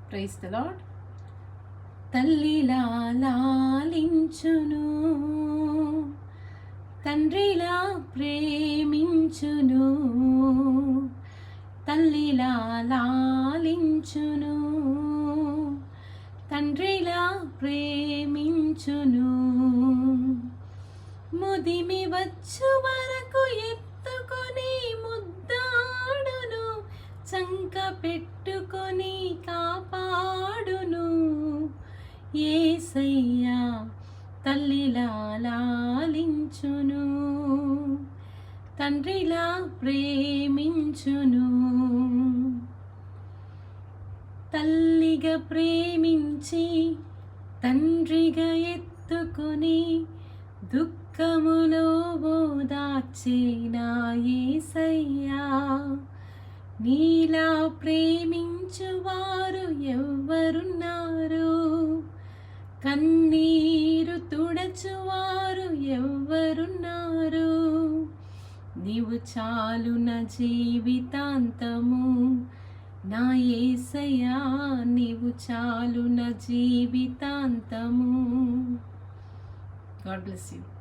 Praise the lord. తల్లిలా లాలించును, తండ్రిలా ప్రేమించును, తల్లిలా లాలించును, తండ్రిలా ప్రేమించును, ముదిమి వచ్చు వరకు ఎత్తుకొని ముద్దాడును, చంక పెట్టుకొని కాపాడును. యేసయ్యా తల్లిలా లాలించును, తండ్రిలా ప్రేమించును. తల్లిగా ప్రేమించి తండ్రిగా ఎత్తుకొని దుఃఖములో ఓదార్చిన యేసయ్యా, నీలా ప్రేమించువారు ఎవ్వరున్నారు? కన్నీరు తుడచువారు ఎవ్వరున్నారు? నీవు చాలు నా జీవితాంతము నా యేసయ్యా, నీవు చాలు నా జీవితాంతము. God bless you.